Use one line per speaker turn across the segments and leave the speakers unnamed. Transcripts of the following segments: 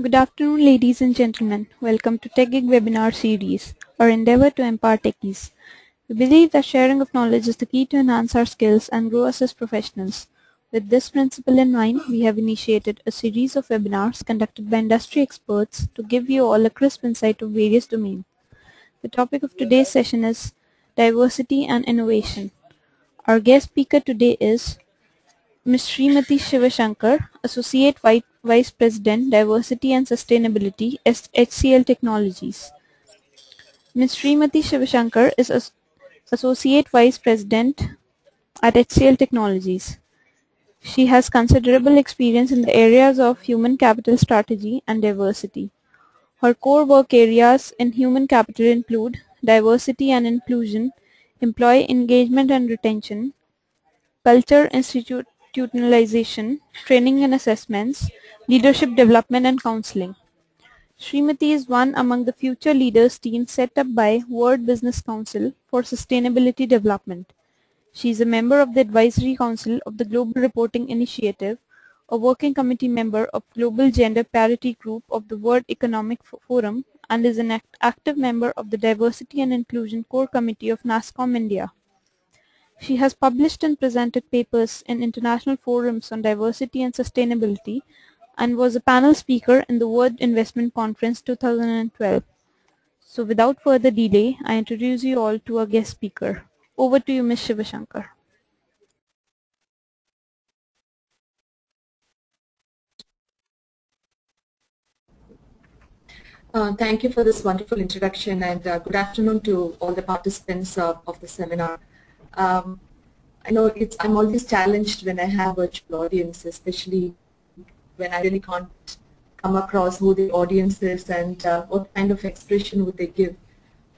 Good afternoon, ladies and gentlemen. Welcome to TechGig webinar series, our endeavor to empower techies. We believe that sharing of knowledge is the key to enhance our skills and grow us as professionals. With this principle in mind, we have initiated a series of webinars conducted by industry experts to give you all a crisp insight of various domains. The topic of today's session is diversity and innovation. Our guest speaker today is Ms. Srimati Shivashankar, Associate Vice President, Diversity and Sustainability, HCL Technologies. Ms. Srimati Shivashankar is Associate Vice President at HCL Technologies. She has considerable experience in the areas of human capital strategy and diversity. Her core work areas in human capital include diversity and inclusion, employee engagement and retention, culture institutionalization, training and assessments, leadership development and counseling. Srimati is one among the future leaders team set up by World Business Council for Sustainability Development. She is a member of the Advisory Council of the Global Reporting Initiative, a working committee member of Global Gender Parity Group of the World Economic Forum, and is an active member of the Diversity and Inclusion Core Committee of NASSCOM India. She has published and presented papers in international forums on diversity and sustainability and was a panel speaker in the World Investment Conference 2012. So without further delay, I introduce you all to our guest speaker. Over to you, Ms. Shivashankar.
Thank you for this wonderful introduction, and good afternoon to all the participants of the seminar. I know I'm always challenged when I have virtual audience, especially when I really can't come across who the audience is and what kind of expression would they give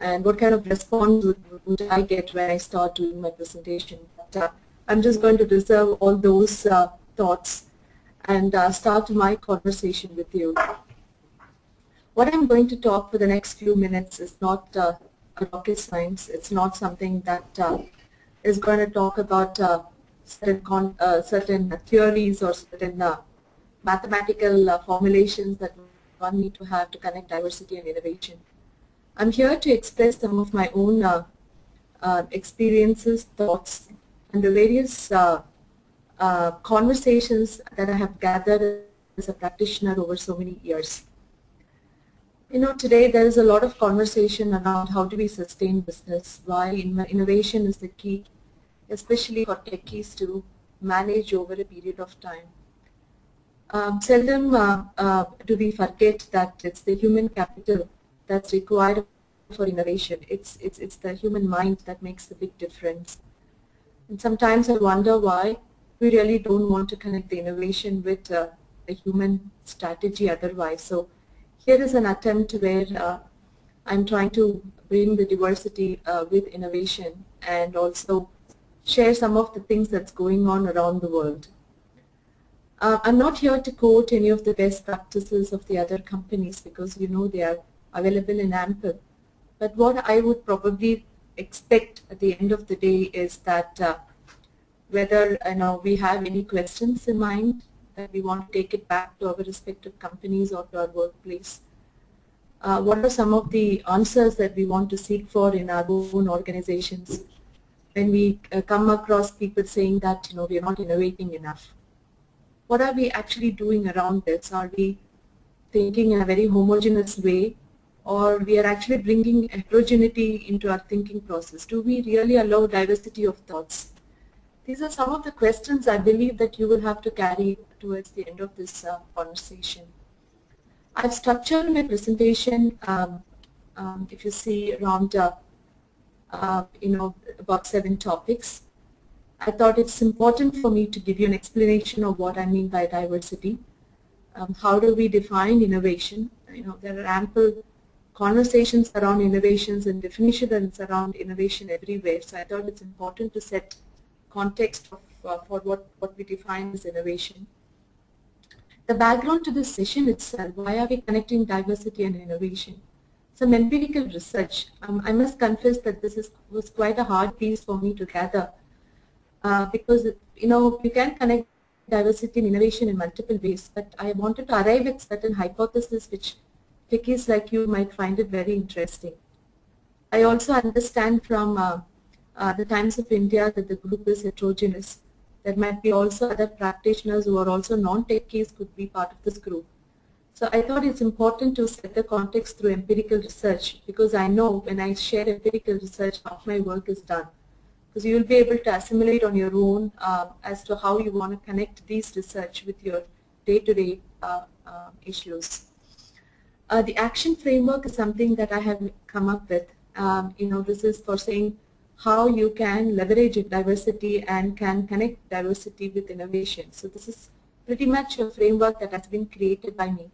and what kind of response would I get when I start doing my presentation. But I'm just going to reserve all those thoughts and start my conversation with you. What I'm going to talk for the next few minutes is not a rocket science. It's not something that is going to talk about certain theories or certain mathematical formulations that one need to have to connect diversity and innovation. I'm here to express some of my own experiences, thoughts, and the various conversations that I have gathered as a practitioner over so many years. You know, today there is a lot of conversation around how do we sustain business, why innovation is the key, especially for techies to manage over a period of time. Seldom do we forget that it's the human capital that's required for innovation. It's the human mind that makes the big difference. And sometimes I wonder why we really don't want to connect the innovation with the human strategy otherwise. So here is an attempt where I'm trying to bring the diversity with innovation and also share some of the things that's going on around the world. I'm not here to quote any of the best practices of the other companies because you know they are available in ample. But what I would probably expect at the end of the day is that whether we have any questions in mind that we want to take it back to our respective companies or to our workplace. What are some of the answers that we want to seek for in our own organizations when we come across people saying that we are not innovating enough? What are we actually doing around this? Are we thinking in a very homogeneous way, or we are actually bringing heterogeneity into our thinking process? Do we really allow diversity of thoughts? These are some of the questions I believe that you will have to carry towards the end of this conversation. I've structured my presentation, if you see, around about 7 topics. I thought it's important for me to give you an explanation of what I mean by diversity. How do we define innovation? There are ample conversations around innovations and definitions around innovation everywhere. So I thought it's important to set context for what we define as innovation. The background to this session itself, why are we connecting diversity and innovation? Some empirical research. I must confess that this was quite a hard piece for me to gather because you can connect diversity and innovation in multiple ways, but I wanted to arrive at certain hypotheses which techies like you might find it very interesting. I also understand from the Times of India that the group is heterogeneous. There might be also other practitioners who are also non-techies could be part of this group. So I thought it's important to set the context through empirical research, because I know when I share empirical research, half my work is done. Because you will be able to assimilate on your own as to how you want to connect these research with your day-to-day issues. The action framework is something that I have come up with. This is for saying how you can leverage diversity and can connect diversity with innovation. So this is pretty much a framework that has been created by me.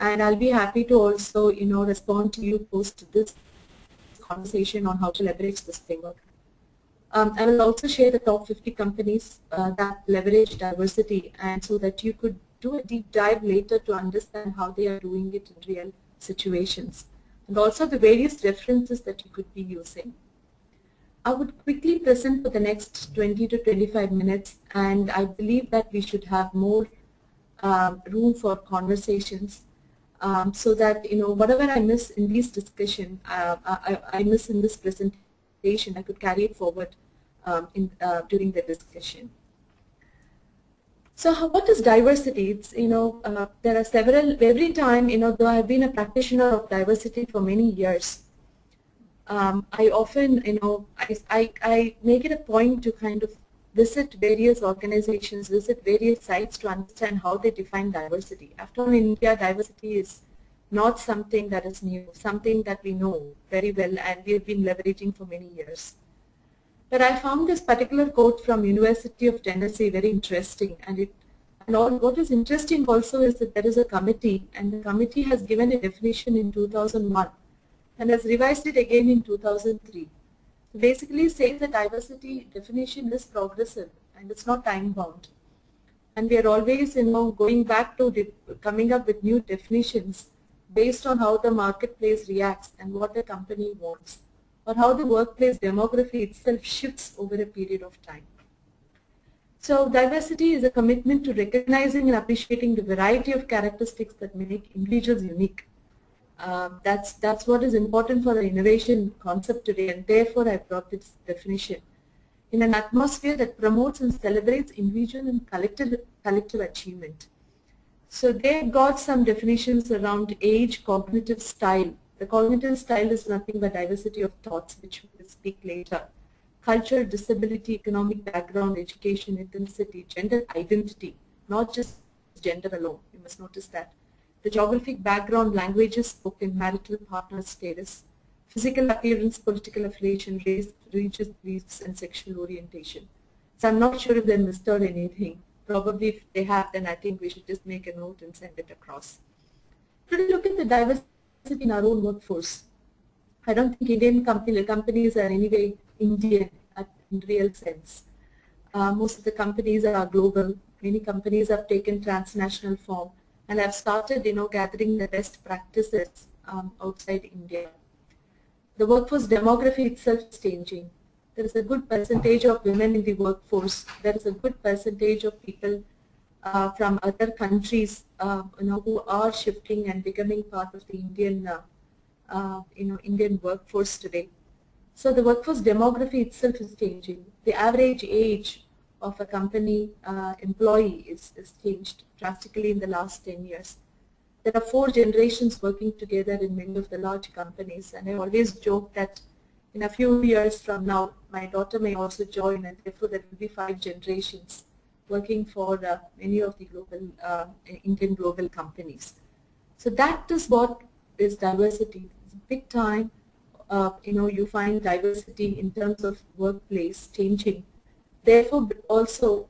And I'll be happy to also, respond to you post this conversation on how to leverage this framework. I will also share the top 50 companies that leverage diversity, and so that you could do a deep dive later to understand how they are doing it in real situations, and also the various references that you could be using. I would quickly present for the next 20 to 25 minutes, and I believe that we should have more room for conversations, so that whatever I miss in these discussion, I miss in this presentation, I could carry it forward during the discussion. So what is diversity? It's, there are several, every time, though I've been a practitioner of diversity for many years, I often, I make it a point to kind of visit various organizations, visit various sites to understand how they define diversity. After all, in India, diversity is not something that is new, something that we know very well and we have been leveraging for many years. But I found this particular quote from University of Tennessee very interesting, and what is interesting also is that there is a committee, and the committee has given a definition in 2001 and has revised it again in 2003. Basically saying the diversity definition is progressive and it's not time bound. And we are always, going back to coming up with new definitions based on how the marketplace reacts and what the company wants, or how the workplace demography itself shifts over a period of time. So diversity is a commitment to recognizing and appreciating the variety of characteristics that make individuals unique. That's what is important for the innovation concept today, and therefore I brought this definition. In an atmosphere that promotes and celebrates individual and collective achievement. So they got some definitions around age, cognitive style. The cognitive style is nothing but diversity of thoughts, which we will speak later. Culture, disability, economic background, education, ethnicity, gender identity, not just gender alone, you must notice that. The geographic background, languages spoken, marital partner status, physical appearance, political affiliation, race, religious beliefs, and sexual orientation. So I'm not sure if they missed out anything. Probably if they have, then I think we should just make a note and send it across. Today, look at the diversity in our own workforce. I don't think Indian companies are anyway Indian in real sense. Most of the companies are global. Many companies have taken transnational form and have started, gathering the best practices outside India. The workforce demography itself is changing. There is a good percentage of women in the workforce. There is a good percentage of people from other countries, who are shifting and becoming part of the Indian, Indian workforce today. So the workforce demography itself is changing. The average age of a company employee is changed drastically in the last 10 years. There are 4 generations working together in many of the large companies, and I always joke that in a few years from now, my daughter may also join, and therefore there will be 5 generations working for many of the global Indian global companies. So that is what is diversity. It's a big time. You find diversity in terms of workplace changing. Therefore, also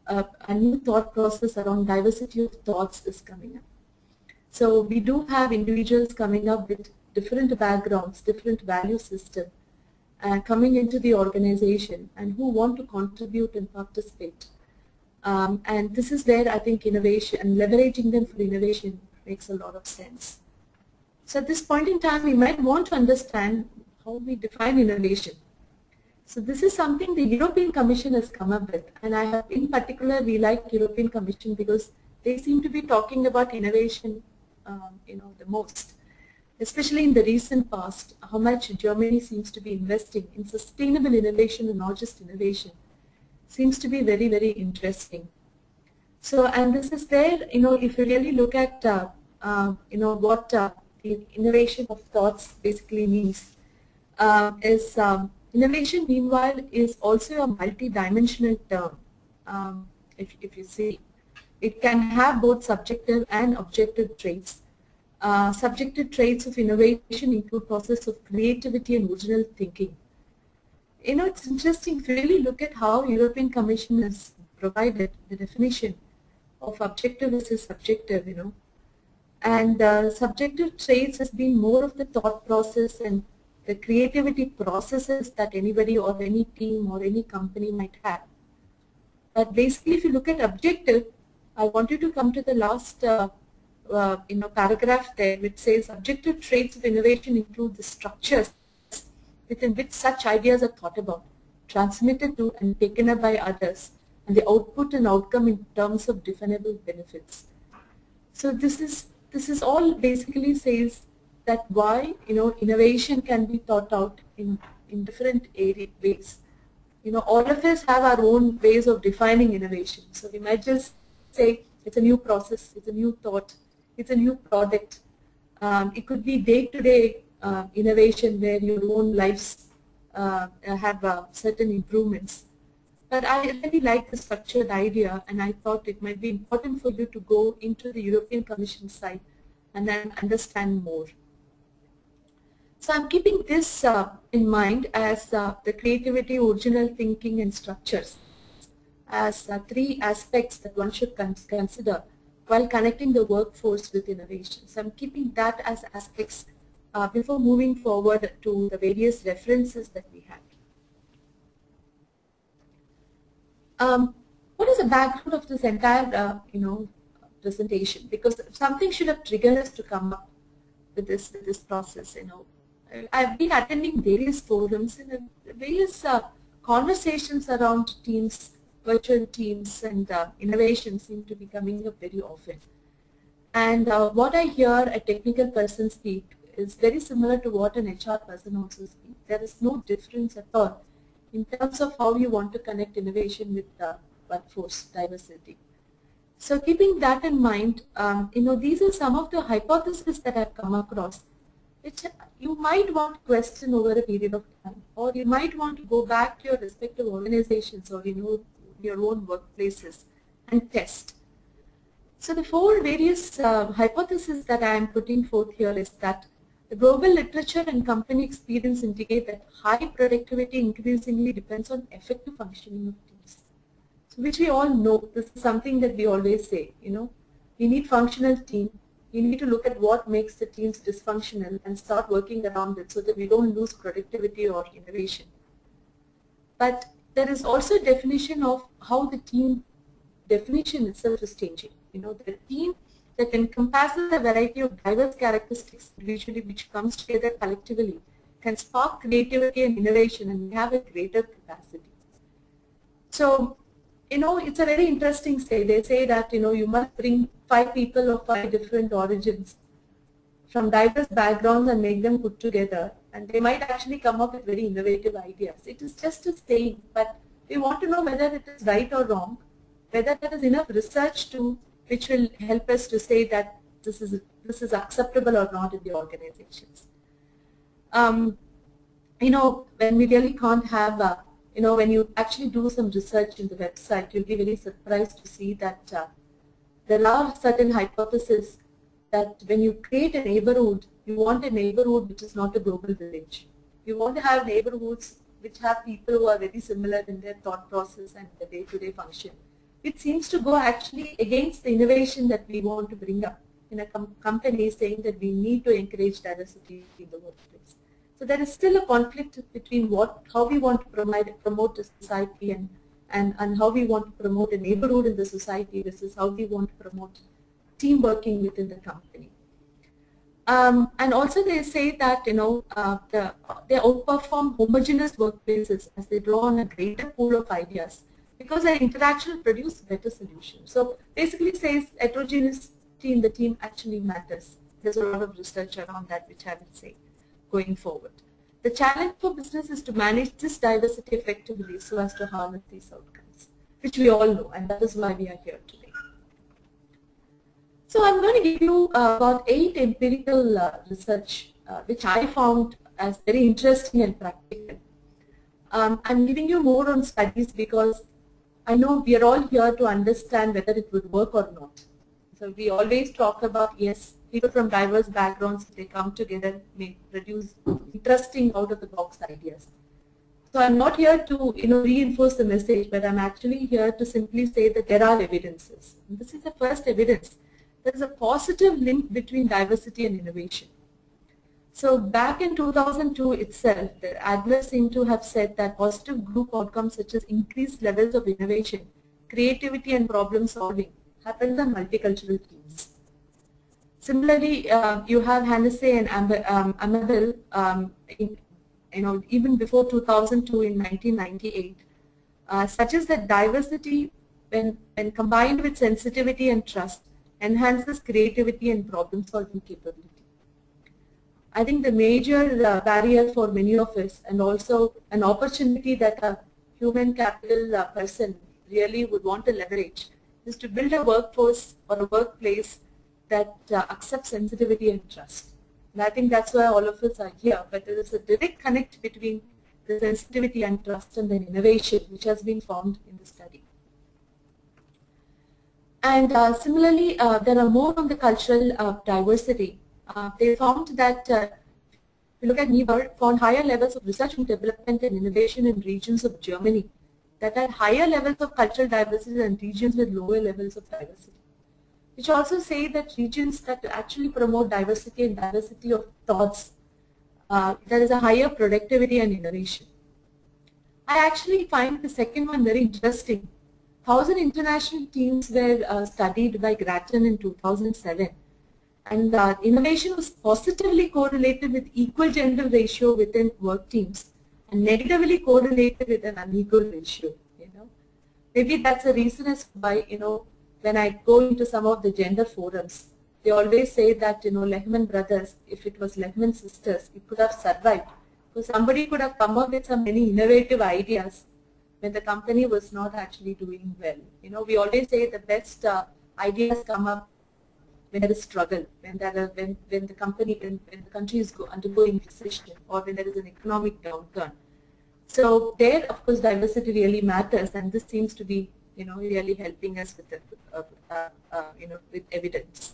a new thought process around diversity of thoughts is coming up. So we do have individuals coming up with different backgrounds, different value system, coming into the organization and who want to contribute and participate. And this is where I think innovation and leveraging them for innovation makes a lot of sense. So at this point in time, we might want to understand how we define innovation. So this is something the European Commission has come up with, and I have, in particular, we like European Commission because they seem to be talking about innovation, the most, especially in the recent past. How much Germany seems to be investing in sustainable innovation and not just innovation seems to be very, very interesting. So, and this is there, if you really look at, what the innovation of thoughts basically means, is innovation, meanwhile, is also a multi-dimensional term. If you see, it can have both subjective and objective traits. Subjective traits of innovation include process of creativity and original thinking. It's interesting if you really look at how European Commission has provided the definition of objective versus subjective, and subjective traits has been more of the thought process and the creativity processes that anybody or any team or any company might have. But basically, if you look at objective, I want you to come to the last paragraph there, which says objective traits of innovation include the structures within which such ideas are thought about, transmitted to and taken up by others, and the output and outcome in terms of definable benefits. So this is all basically says that why innovation can be thought out in different ways. All of us have our own ways of defining innovation. So we might just say it's a new process, it's a new thought, it's a new product. It could be day-to-day innovation where your own lives have certain improvements. But I really like the structured idea, and I thought it might be important for you to go into the European Commission site and then understand more. So I'm keeping this in mind as the creativity, original thinking, and structures as three aspects that one should consider while connecting the workforce with innovation. So I'm keeping that as aspects before moving forward to the various references that we have. What is the background of this entire presentation? Because something should have triggered us to come up with this process. I've been attending various forums and various conversations around teams, virtual teams, and innovation seem to be coming up very often. And what I hear a technical person speak is very similar to what an HR person also speaks. There is no difference at all in terms of how you want to connect innovation with workforce diversity. So keeping that in mind, these are some of the hypotheses that I've come across, which you might want to question over a period of time, or you might want to go back to your respective organizations or your own workplaces and test. So the four various hypotheses that I am putting forth here is that the global literature and company experience indicate that high productivity increasingly depends on effective functioning of teams. So which we all know, this is something that we always say, we need functional team. We need to look at what makes the teams dysfunctional and start working around it so that we don't lose productivity or innovation. But there is also a definition of how the team definition itself is changing. The team that encompasses a variety of diverse characteristics individually which comes together collectively can spark creativity and innovation and have a greater capacity. So, it's a very interesting say. They say that, you must bring 5 people of 5 different origins from diverse backgrounds and make them put together, and they might actually come up with very innovative ideas. It is just a saying, but we want to know whether it is right or wrong, whether there is enough research which will help us to say that this is acceptable or not in the organizations. When we really can't have, when you actually do some research in the website, you'll be very surprised to see that there are certain hypotheses that when you create a neighborhood, you want a neighborhood which is not a global village. You want to have neighborhoods which have people who are very similar in their thought process and the day-to-day function. It seems to go actually against the innovation that we want to bring up in a company, saying that we need to encourage diversity in the workplace. So there is still a conflict between how we want to promote a society and how we want to promote a neighborhood in the society versus how we want to promote team working within the company. And also they say that, they outperform homogeneous workplaces as they draw on a greater pool of ideas because their interaction produce better solutions. So basically says heterogeneity in the team actually matters. There's a lot of research around that which I will say going forward. The challenge for business is to manage this diversity effectively so as to harness these outcomes, which we all know, and that is why we are here today. So I'm going to give you about 8 empirical research which I found as very interesting and practical. I'm giving you more on studies because I know we are all here to understand whether it would work or not. So we always talk about, yes, people from diverse backgrounds, they come together, may produce interesting out-of-the-box ideas. So I'm not here to reinforce the message, but I'm actually here to simply say that there are evidences. And this is the first evidence. There is a positive link between diversity and innovation. So back in 2002 itself, the Adler seemed to have said that positive group outcomes such as increased levels of innovation, creativity and problem solving happens on multicultural teams. Similarly, you have Hennessy and Amabile, even before 2002 in 1998, suggests that diversity, when combined with sensitivity and trust, enhances creativity and problem solving capability. I think the major barrier for many of us, and also an opportunity that a human capital person really would want to leverage, is to build a workforce or a workplace that accepts sensitivity and trust. And I think that's why all of us are here, but there is a direct connect between the sensitivity and trust and then innovation, which has been found in the study. And similarly, there are more on the cultural diversity. They found that, if you look at Niebuhr, found higher levels of research and development and innovation in regions of Germany that had higher levels of cultural diversity than regions with lower levels of diversity, which also say that regions that actually promote diversity and diversity of thoughts, there is a higher productivity and innovation. I actually find the second one very interesting. 1,000 international teams were studied by Grattan in 2007, and innovation was positively correlated with equal gender ratio within work teams and negatively correlated with an unequal ratio. Maybe that's the reason as why, when I go into some of the gender forums, they always say that, Lehman Brothers, if it was Lehman Sisters, it could have survived. Because somebody could have come up with some many innovative ideas when the company was not actually doing well. We always say the best ideas come up when there is struggle, when the country is undergoing recession, or when there is an economic downturn. So there, of course, diversity really matters, and this seems to be, really helping us with with evidence.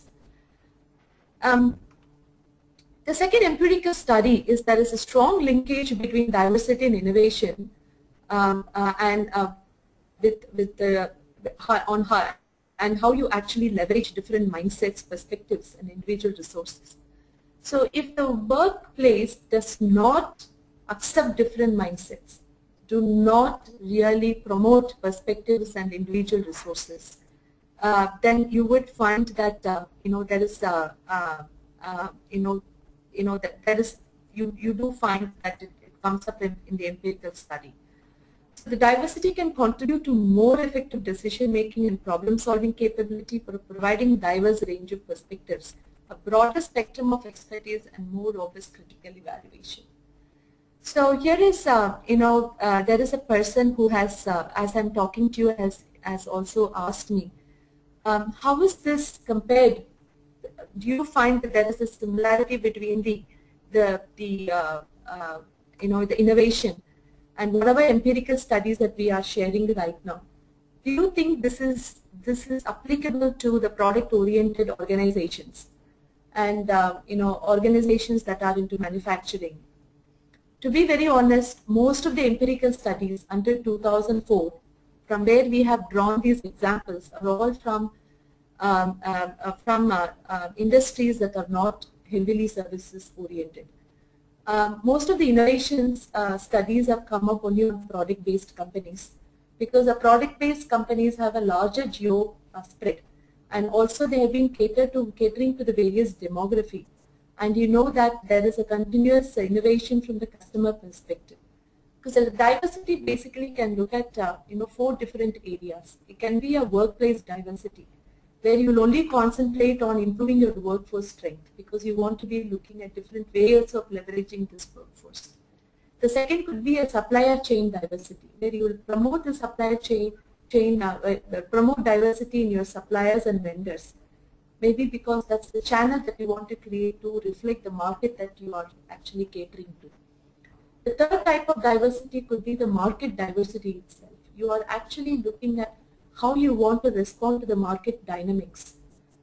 The second empirical study is there is a strong linkage between diversity and innovation, and how you actually leverage different mindsets, perspectives, and individual resources. So if the workplace does not accept different mindsets, do not really promote perspectives and individual resources, then you would find that there is you do find that it comes up in the empirical study. So the diversity can contribute to more effective decision making and problem solving capability for providing diverse range of perspectives, a broader spectrum of expertise, and more robust critical evaluation. So here is, there is a person who has, as I'm talking to you, has also asked me, how is this compared? Do you find that there is a similarity between the innovation and whatever empirical studies that we are sharing right now? Do you think this is applicable to the product-oriented organizations and organizations that are into manufacturing? To be very honest, most of the empirical studies until 2004, from where we have drawn these examples, are all from industries that are not heavily services oriented. Most of the innovations studies have come up only on product-based companies, because the product-based companies have a larger geo spread, and also they have been catering to the various demography. and you know that there is a continuous innovation from the customer perspective. Because the diversity basically can look at 4 different areas. It can be a workplace diversity, where you will only concentrate on improving your workforce strength because you want to be looking at different ways of leveraging this workforce. The second could be a supplier chain diversity, where you will promote the supplier chain, promote diversity in your suppliers and vendors. Maybe because that's the channel that you want to create to reflect the market that you are actually catering to. The third type of diversity could be the market diversity itself. You are actually looking at how you want to respond to the market dynamics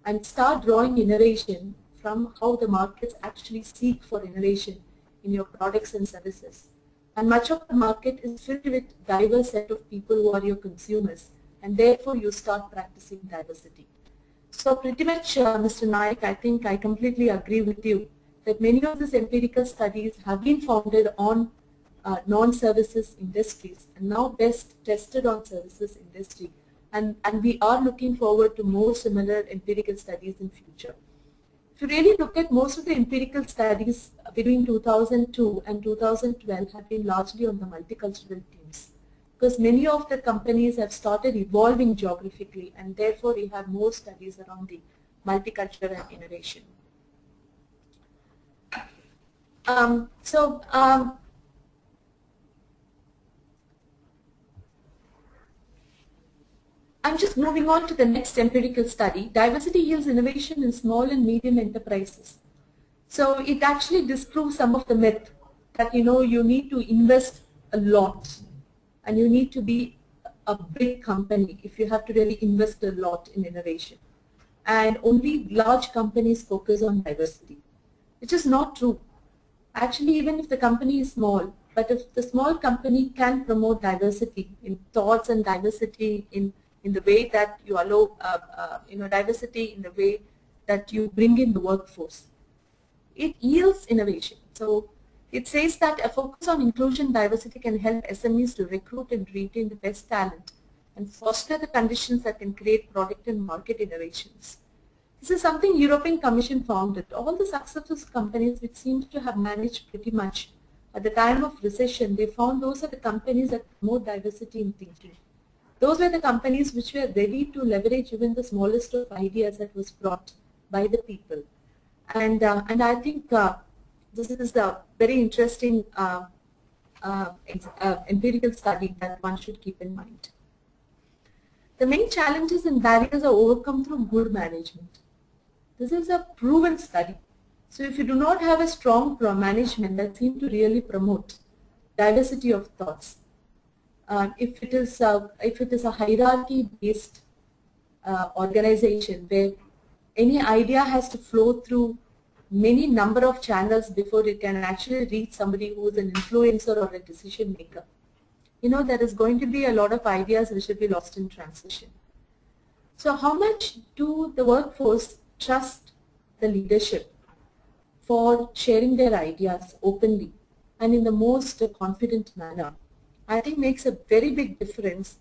and start drawing innovation from how the markets actually seek for innovation in your products and services. And much of the market is filled with diverse set of people who are your consumers, and therefore you start practicing diversity. So pretty much, Mr. Naik, I think I completely agree with you that many of these empirical studies have been founded on non-services industries and now best tested on services industry. And we are looking forward to more similar empirical studies in future. If you really look at most of the empirical studies between 2002 and 2012 have been largely on the multicultural themes, because many of the companies have started evolving geographically, and therefore we have more studies around the multicultural and innovation. I'm just moving on to the next empirical study. Diversity yields innovation in small and medium enterprises. So it actually disproves some of the myth that you need to invest a lot and you need to be a big company if you have to really invest a lot in innovation. And only large companies focus on diversity, which is not true. Actually, even if the company is small, but if the small company can promote diversity in thoughts and diversity in the way that you allow, diversity in the way that you bring in the workforce, it yields innovation. So it says that a focus on inclusion diversity can help SMEs to recruit and retain the best talent and foster the conditions that can create product and market innovations. This is something European Commission found that all the successful companies which seem to have managed pretty much at the time of recession, they found those are the companies that promote diversity in thinking. Those were the companies which were ready to leverage even the smallest of ideas that was brought by the people. And I think this is a very interesting empirical study that one should keep in mind. The main challenges and barriers are overcome through good management. This is a proven study. So if you do not have a strong management that seems to really promote diversity of thoughts, if it is a hierarchy-based organization where any idea has to flow through many number of channels before it can actually reach somebody who is an influencer or a decision maker, there is going to be a lot of ideas which will be lost in transition. So how much do the workforce trust the leadership for sharing their ideas openly and in the most confident manner? I think makes a very big difference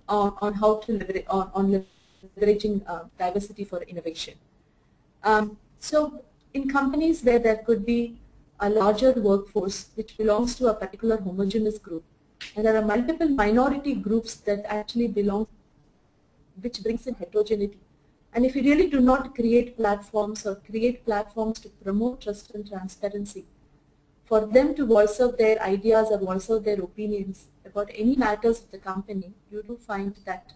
on how to leverage, on leveraging diversity for innovation. So in companies where there could be a larger workforce which belongs to a particular homogeneous group, and there are multiple minority groups that actually belong, which brings in heterogeneity. And if you really do not create platforms or create platforms to promote trust and transparency, for them to voice out their ideas or voice out their opinions about any matters of the company, you do find that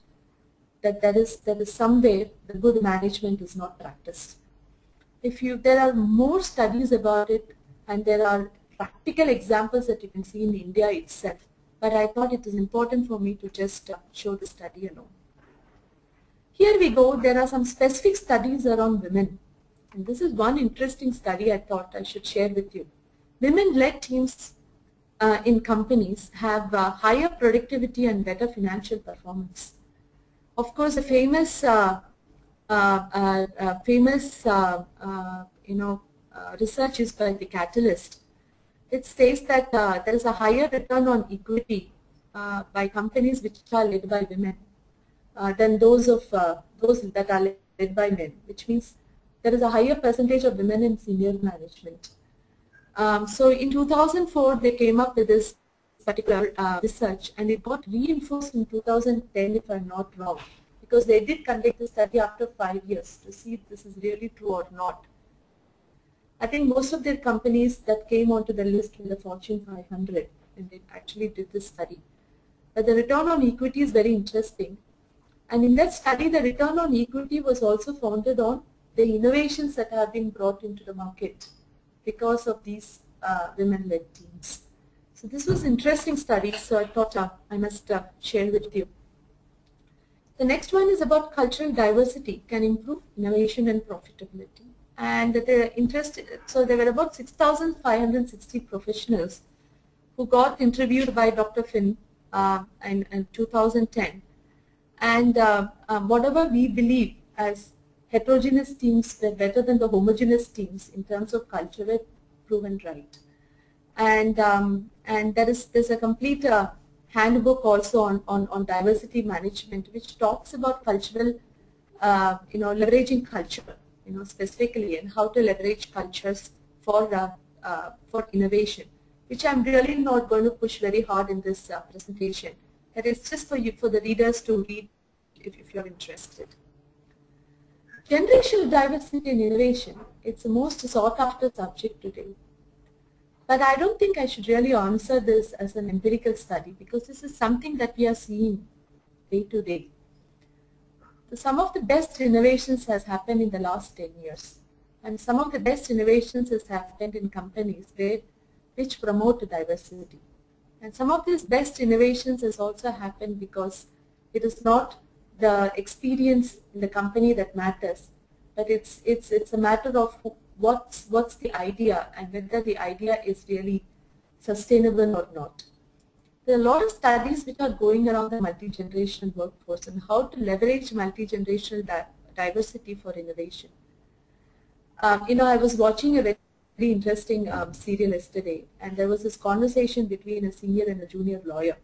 there is somewhere the good management is not practiced. There are more studies about it, and there are practical examples that you can see in India itself, but I thought it is important for me to just show the study alone. Here we go. There are some specific studies around women, and this is one interesting study I thought I should share with you. Women-led teams in companies have higher productivity and better financial performance. Of course, the famous research is by the Catalyst. It says that there is a higher return on equity by companies which are led by women than those that are led by men, which means there is a higher percentage of women in senior management. So in 2004, they came up with this particular research, and it got reinforced in 2010, if I'm not wrong, because they did conduct the study after 5 years to see if this is really true or not. I think most of their companies that came onto the list were the Fortune 500, and they actually did this study. But the return on equity is very interesting. And in that study, the return on equity was also founded on the innovations that have been brought into the market because of these women-led teams. So this was an interesting study, so I thought I must share with you. The next one is about cultural diversity can improve innovation and profitability. And so there were about 6,560 professionals who got interviewed by Dr. Finn in 2010. And whatever we believe as heterogeneous teams were better than the homogeneous teams in terms of culture were proven right. And there's a complete handbook also on diversity management, which talks about cultural, leveraging culture, specifically, and how to leverage cultures for innovation, which I'm really not going to push very hard in this presentation. That is just for the readers to read if you're interested. Generational diversity and innovation, it's the most sought after subject today. But I don't think I should really answer this as an empirical study, because this is something that we are seeing day to day. Some of the best innovations has happened in the last 10 years. And some of the best innovations has happened in companies which promote diversity. And some of these best innovations has also happened because it is not the experience in the company that matters, but it's a matter of what's the idea and whether the idea is really sustainable or not. There are a lot of studies which are going around the multi-generational workforce and how to leverage multi-generational diversity for innovation. I was watching a very interesting serial yesterday, and there was this conversation between a senior and a junior lawyer.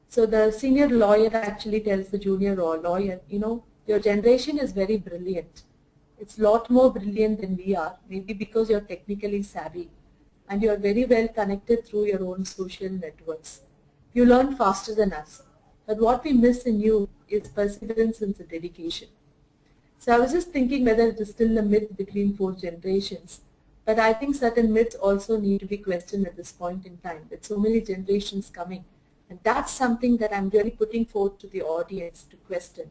So the senior lawyer actually tells the junior lawyer, your generation is very brilliant. It's a lot more brilliant than we are, maybe because you're technically savvy and you're very well connected through your own social networks. You learn faster than us. But what we miss in you is perseverance and dedication. So I was just thinking whether it is still a myth between 4 generations. But I think certain myths also need to be questioned at this point in time, with so many generations coming. And that's something that I'm really putting forth to the audience to question.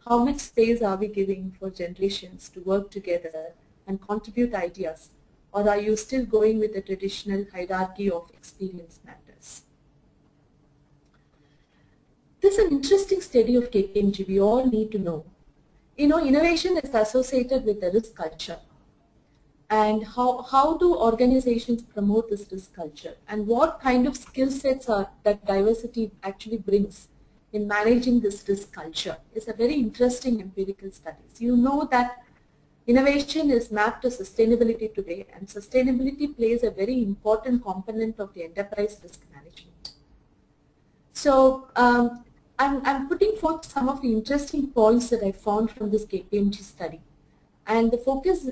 How much space are we giving for generations to work together and contribute ideas? Or are you still going with the traditional hierarchy of experience matters? This is an interesting study of KPMG we all need to know. Innovation is associated with the risk culture. And how do organizations promote this risk culture? And what kind of skill sets that diversity actually brings in managing this risk culture? It's a very interesting empirical study. So you know that innovation is mapped to sustainability today, and sustainability plays a very important component of the enterprise risk management. So I'm putting forth some of the interesting points that I found from this KPMG study. And the focus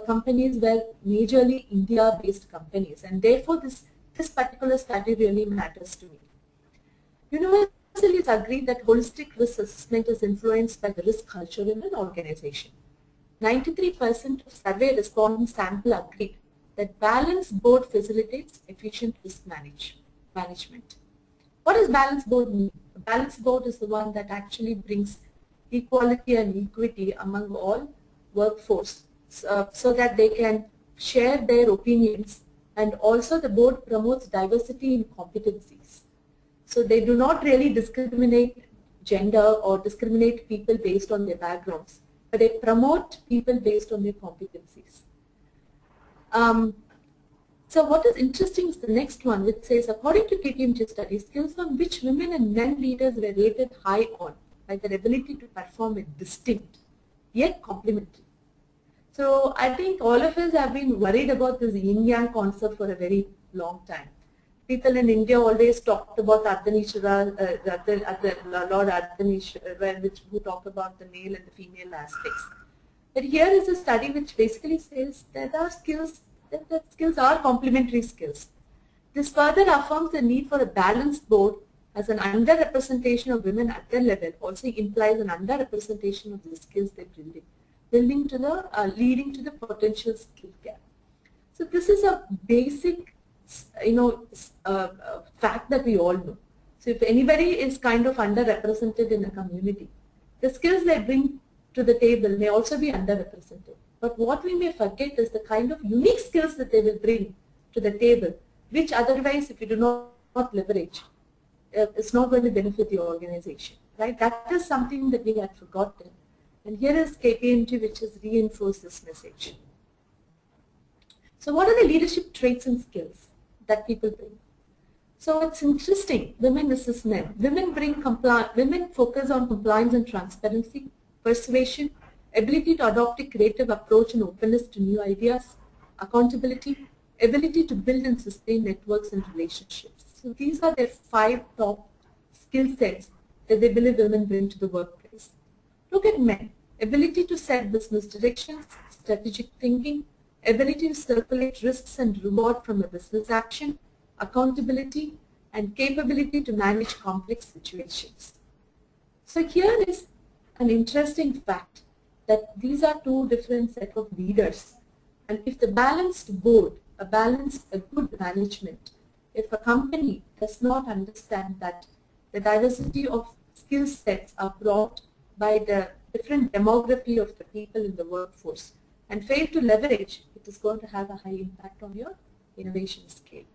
companies were majorly India-based companies, and therefore this particular study really matters to me. Universally, it's agreed that holistic risk assessment is influenced by the risk culture in an organization. 93% of survey respondent sample agreed that balanced board facilitates efficient risk management. What does balanced board mean? A balanced board is the one that actually brings equality and equity among all workforce so that they can share their opinions, and also the board promotes diversity in competencies. So they do not really discriminate gender or discriminate people based on their backgrounds, but they promote people based on their competencies. So what is interesting is the next one, which says, according to KPMG study, skills on which women and men leaders were rated high on by their ability to perform a distinct yet complementary. So I think all of us have been worried about this yin-yang concept for a very long time. People in India always talked about Ardhanishwara, Lord Ardhanishwara, who talked about the male and the female aspects. But here is a study which basically says that our skills, that skills are complementary skills. This further affirms the need for a balanced board, as an underrepresentation of women at their level also implies an underrepresentation of the skills they're leading to the potential skill gap. So this is a basic, fact that we all know. So if anybody is kind of underrepresented in a community, the skills they bring to the table may also be underrepresented. But what we may forget is the kind of unique skills that they will bring to the table, which otherwise, if you do not leverage, it's not going to benefit the organization, right? That is something that we had forgotten. And here is KPMG, which has reinforced this message. So what are the leadership traits and skills that people bring? So it's interesting, women versus men. Women focus on compliance and transparency, persuasion, ability to adopt a creative approach and openness to new ideas, accountability, ability to build and sustain networks and relationships. So these are their 5 top skill sets that they believe women bring to the workplace. Look at men. Ability to set business directions, strategic thinking, ability to circulate risks and reward from a business action, accountability, and capability to manage complex situations. So here is an interesting fact that these are 2 different sets of leaders. And if the balanced board, a good management, if a company does not understand that the diversity of skill sets are brought by the different demography of the people in the workforce and fail to leverage, it is going to have a high impact on your innovation scale.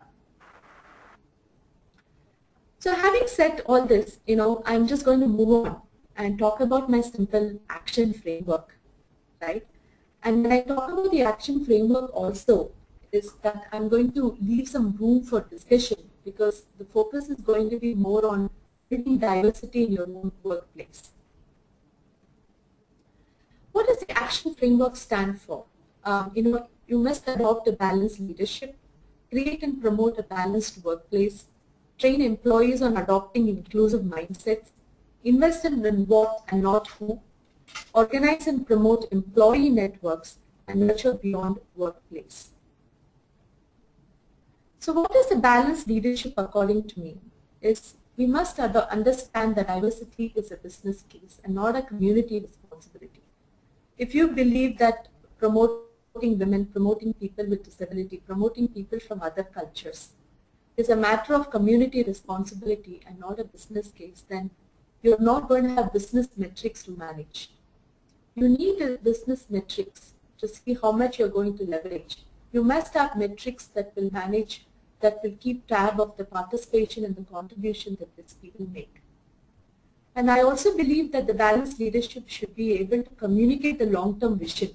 So having said all this, I'm just going to move on and talk about my simple action framework, right? And when I talk about the action framework also, is that I'm going to leave some room for discussion, because the focus is going to be more on building diversity in your own workplace. What does the action framework stand for? You must adopt a balanced leadership, create and promote a balanced workplace, train employees on adopting inclusive mindsets, invest in what and not who, organize and promote employee networks, and nurture beyond workplace. So what is the balanced leadership according to me? Is we must understand that diversity is a business case and not a community responsibility. If you believe that promoting women, promoting people with disability, promoting people from other cultures is a matter of community responsibility and not a business case, then you're not going to have business metrics to manage. You need business metrics to see how much you're going to leverage. You must have metrics that will manage, that will keep tab of the participation and the contribution that these people make. And I also believe that the balanced leadership should be able to communicate the long-term vision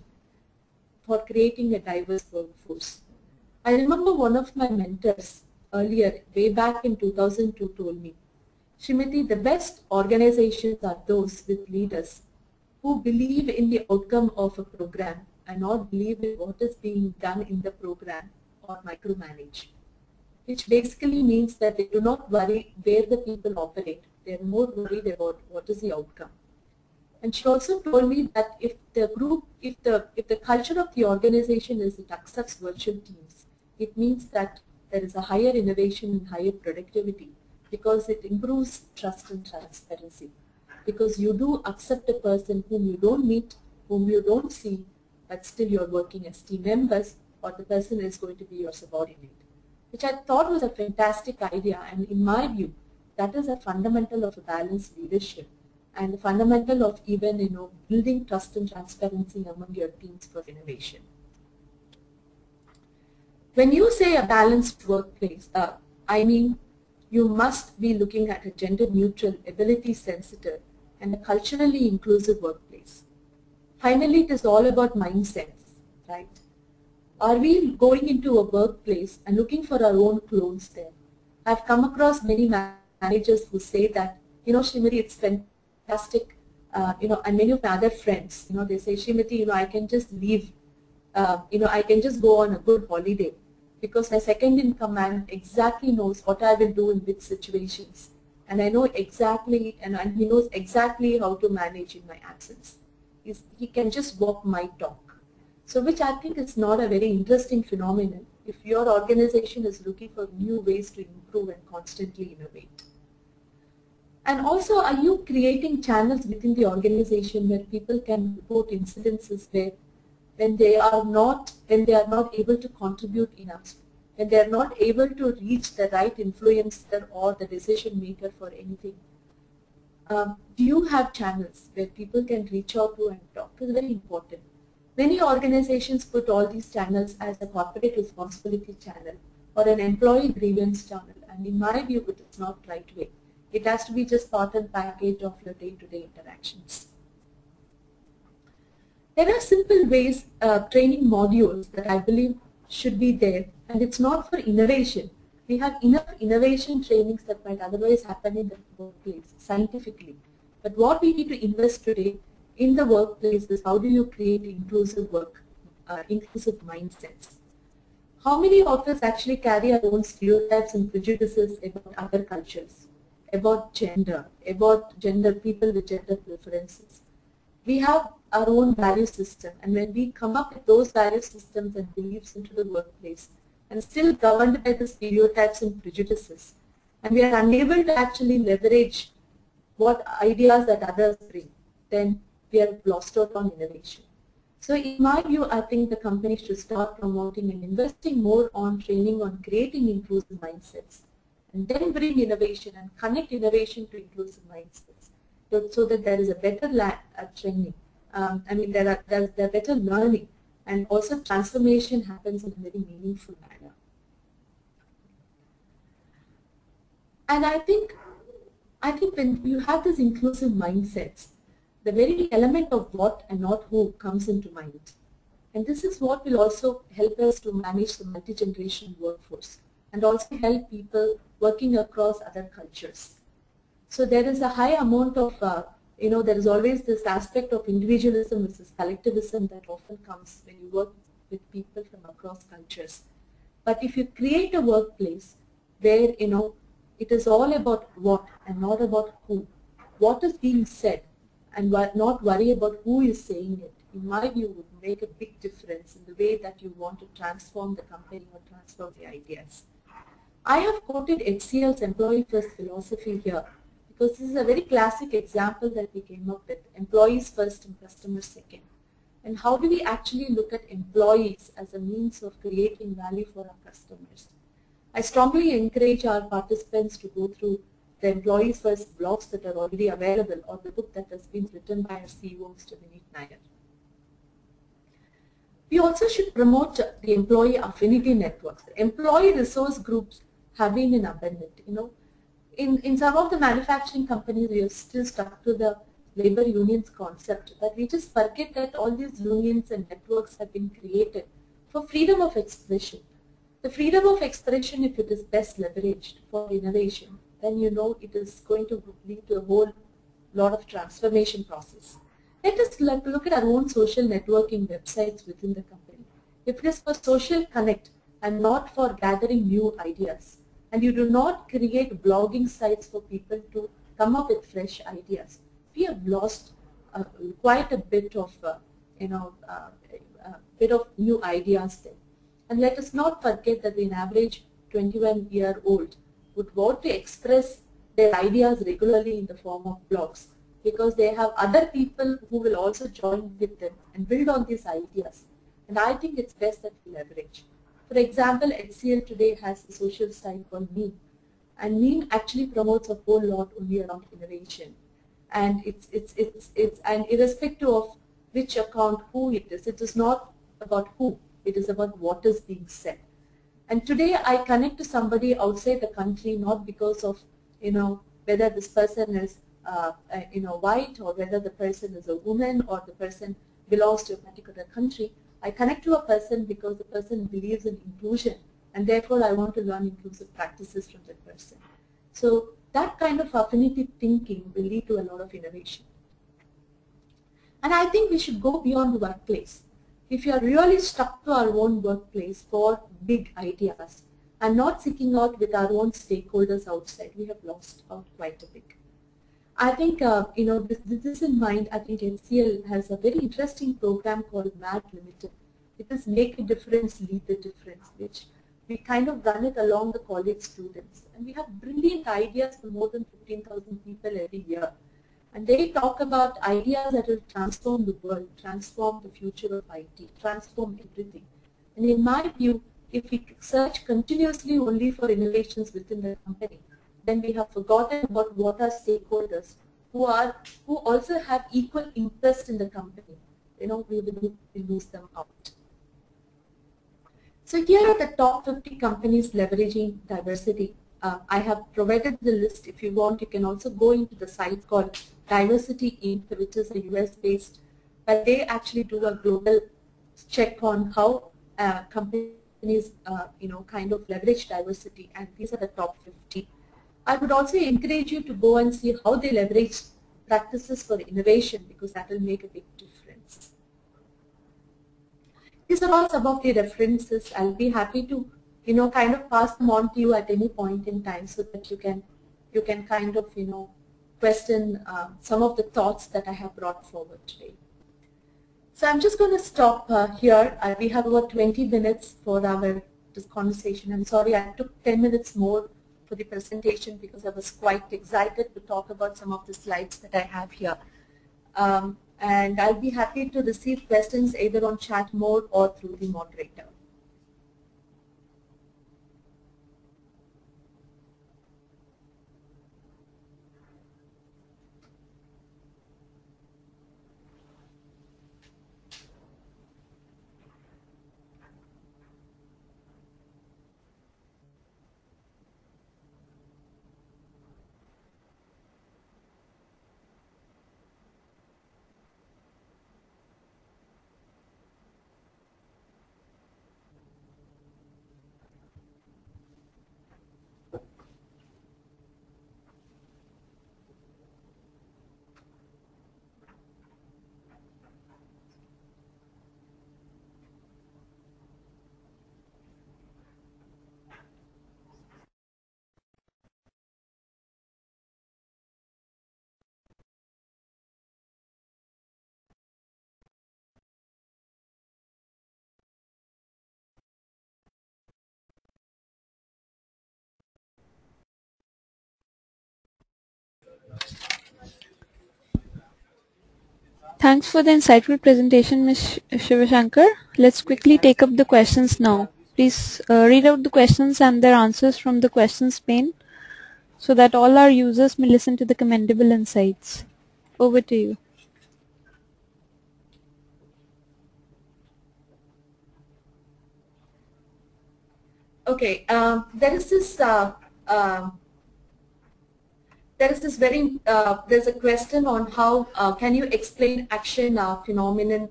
for creating a diverse workforce. I remember one of my mentors earlier, way back in 2002, told me, Srimati, the best organizations are those with leaders who believe in the outcome of a program and not believe in what is being done in the program or micromanage. Which basically means that they do not worry where the people operate. They are more worried about what is the outcome. And she also told me that if the culture of the organization is it accepts virtual teams, it means that there is a higher innovation and higher productivity, because it improves trust and transparency. Because you do accept a person whom you don't meet, whom you don't see, but still you're working as team members, or the person is going to be your subordinate. Which I thought was a fantastic idea, and in my view, that is a fundamental of a balanced leadership and the fundamental of even building trust and transparency among your teams for innovation. When you say a balanced workplace, I mean you must be looking at a gender-neutral, ability-sensitive, and a culturally inclusive workplace. Finally, it is all about mindsets, right? Are we going into a workplace and looking for our own clones there? I've come across many managers who say that, Srimati, it's fantastic, and many of my other friends, they say, Srimati, I can just leave, I can just go on a good holiday because my second in command exactly knows what I will do in which situations. And I know exactly, and he knows exactly how to manage in my absence. is he can just walk my talk. So which I think is not a very interesting phenomenon if your organization is looking for new ways to improve and constantly innovate. And also, are you creating channels within the organization where people can report incidences where when they are not able to contribute enough, when they are not able to reach the right influencer or the decision maker for anything? Do you have channels where people can reach out to and talk? It's very important. Many organizations put all these channels as a corporate responsibility channel or an employee grievance channel, and in my view, it is not the right way. It has to be just part and package of your day-to-day interactions. There are simple ways, training modules that I believe should be there, and it's not for innovation. We have enough innovation trainings that might otherwise happen in the workplace scientifically. But what we need to invest today in the workplace is how do you create inclusive work, inclusive mindsets. How many of us actually carry our own stereotypes and prejudices about other cultures, about gender people with gender preferences? We have our own value system, and when we come up with those value systems and beliefs into the workplace, and still governed by the stereotypes and prejudices, and we are unable to actually leverage what ideas that others bring, then we are lost out on innovation. So in my view, I think the company should start promoting and investing more on training on creating inclusive mindsets, and then bring innovation and connect innovation to inclusive mindsets, so that there is a better training. There's better learning, and also transformation happens in a very meaningful manner. And I think when you have this inclusive mindsets, the very element of what and not who comes into mind. And this is what will also help us to manage the multi-generational workforce and also help people working across other cultures. So there is a high amount of, there is always this aspect of individualism versus collectivism that often comes when you work with people from across cultures. But if you create a workplace where, it is all about what and not about who, what is being said, and not worry about who is saying it, in my view, would make a big difference in the way that you want to transform the company or transform the ideas. I have quoted HCL's employee first philosophy here because this is a very classic example that we came up with, employees first and customers second. And how do we actually look at employees as a means of creating value for our customers? I strongly encourage our participants to go through the employees first blogs that are already available, or the book that has been written by our CEO, Mr. Vineet Nair. We also should promote the employee affinity networks. Employee resource groups have been in abundance. In some of the manufacturing companies, we are still stuck to the labor unions concept, but we just forget that all these unions and networks have been created for freedom of expression. The freedom of expression, if it is best leveraged for innovation, then it is going to lead to a whole lot of transformation process. Let us look at our own social networking websites within the company. If it is for social connect and not for gathering new ideas, and you do not create blogging sites for people to come up with fresh ideas, we have lost quite a bit of new ideas there. And let us not forget that the average 21-year-old would want to express their ideas regularly in the form of blogs, because they have other people who will also join with them and build on these ideas. And I think it's best that we leverage. For example, HCL today has a social site called Meme, and Meme actually promotes a whole lot only around innovation. And and irrespective of which account, who it is not about who, it is about what is being said. And today I connect to somebody outside the country not because of whether this person is white, or whether the person is a woman, or the person belongs to a particular country. I connect to a person because the person believes in inclusion, and therefore I want to learn inclusive practices from that person. So that kind of affinity thinking will lead to a lot of innovation. And I think we should go beyond the workplace. If you are really stuck to our own workplace for big ideas and not seeking out with our own stakeholders outside, we have lost out quite a bit. I think, with this in mind, I think HCL has a very interesting program called MAD Limited. It is Make a Difference, Lead the Difference, which we kind of run it along the college students. And we have brilliant ideas for more than 15,000 people every year. And they talk about ideas that will transform the world, transform the future of IT, transform everything. And in my view, if we search continuously only for innovations within the company, then we have forgotten about what are stakeholders who also have equal interest in the company. We will lose them out. So here are the top 50 companies leveraging diversity. I have provided the list. If you want, you can also go into the site called Diversity Inc., which is a US-based, but they actually do a global check on how companies, kind of leverage diversity, and these are the top 50. I would also encourage you to go and see how they leverage practices for innovation, because that will make a big difference. These are all some of the references. I'll be happy to, kind of pass them on to you at any point in time, so that you can kind of, question some of the thoughts that I have brought forward today. So I'm just going to stop here. We have about 20 minutes for this conversation. I'm sorry I took 10 minutes more for the presentation, because I was quite excited to talk about some of the slides that I have here. And I'll be happy to receive questions either on chat mode or through the moderator.
Thanks for the insightful presentation, Ms. Shivashankar. Let's quickly take up the questions now. Please read out the questions and their answers from the questions pane, so that all our users may listen to the commendable insights. Over to you.
Okay, there is this there's a question on how can you explain action phenomenon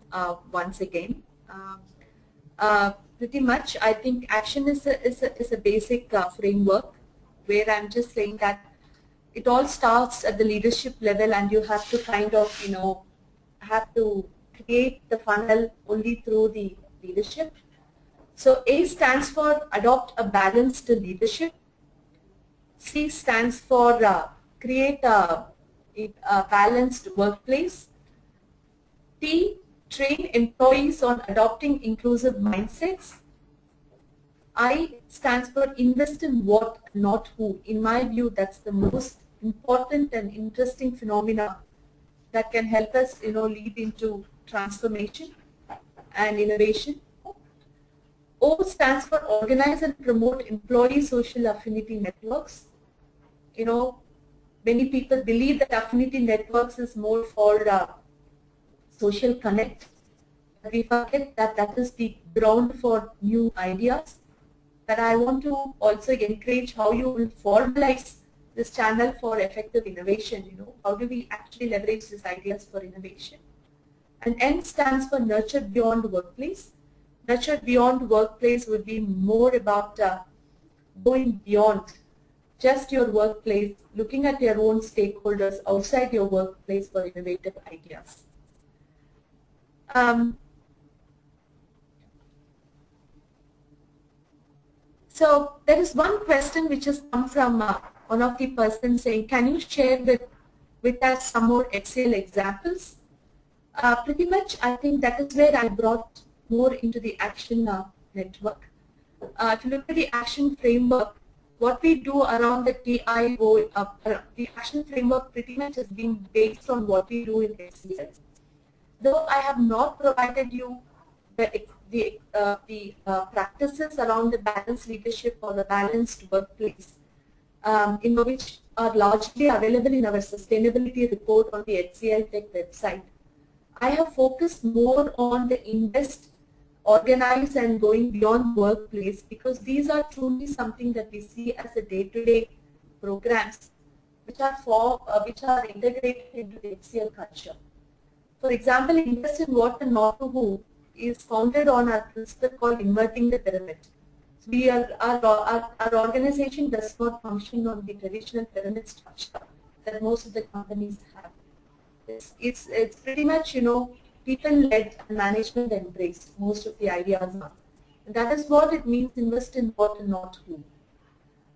once again. Pretty much, I think action is a basic framework, where I'm just saying that it all starts at the leadership level, and you have to kind of, have to create the funnel only through the leadership. So A stands for adopt a balanced leadership. C stands for create a balanced workplace. T, train employees on adopting inclusive mindsets. I stands for invest in what, not who. In my view, that's the most important and interesting phenomena that can help us, lead into transformation and innovation. O stands for organize and promote employee social affinity networks. Many people believe that affinity networks is more for social connect. We forget that that is the ground for new ideas. But I want to also encourage how you will formalize this channel for effective innovation. How do we actually leverage these ideas for innovation? And N stands for nurture beyond workplace. Nurture beyond workplace would be more about going beyond just your workplace, looking at your own stakeholders outside your workplace for innovative ideas. So there is one question which has come from one of the persons saying, can you share with which has some more HCL examples. Pretty much, I think that is where I brought more into the action network. If you look at the action framework, what we do around the TIO, the action framework pretty much has been based on what we do in HCL. Though I have not provided you the practices around the balanced leadership or the balanced workplace, which are largely available in our sustainability report on the HCL Tech website. I have focused more on the invest, organize and going beyond workplace, because these are truly something that we see as a day-to-day programs which are integrated into the HCL culture. For example, invest in what and not to who is founded on our principle called inverting the pyramid. So our organization does not function on the traditional pyramid structure that most of the companies have. It's pretty much, people-led and management embraced, most of the ideas are. And that is what it means, invest in what and not who.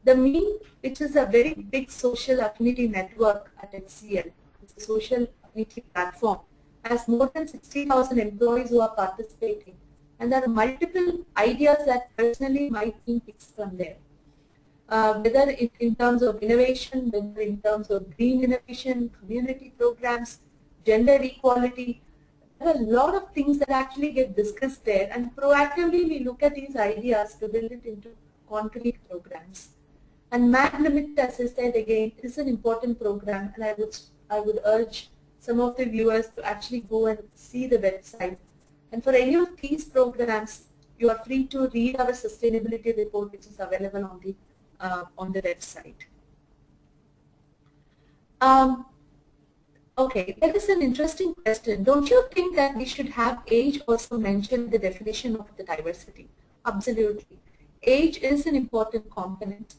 The MEAN, which is a very big social affinity network at HCL, it's a social affinity platform, has more than 60,000 employees who are participating. And there are multiple ideas that personally my team picks from there. Whether in terms of innovation, whether in terms of green innovation, community programs, gender equality, there are a lot of things that actually get discussed there, and proactively we look at these ideas to build it into concrete programs. And MAD Limit, as I said again, is an important program, and I would urge some of the viewers to actually go and see the website. And for any of these programs, you are free to read our sustainability report, which is available on the website. Okay, that is an interesting question. Don't you think that we should have age also mentioned in the definition of the diversity? Absolutely. Age is an important component.